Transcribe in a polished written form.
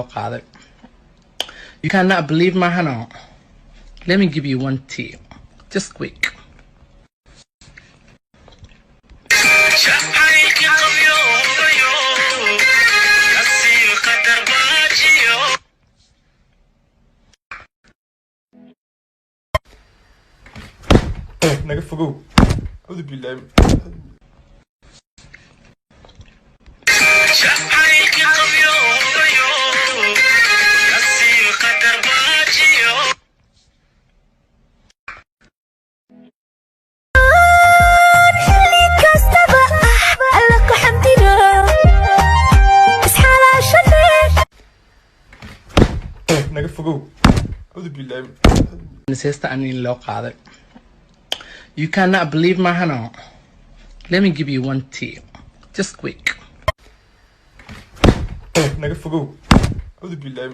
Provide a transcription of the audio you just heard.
qaaday. You cannot believe my Hannah. Let me give you one tip. Just quick. naga fogow audu billahi naga fogow audu billahi Sister ani loo qaaday. You cannot believe my Hannah. Let me give you one tip. Just quick. naga fogow audu billahi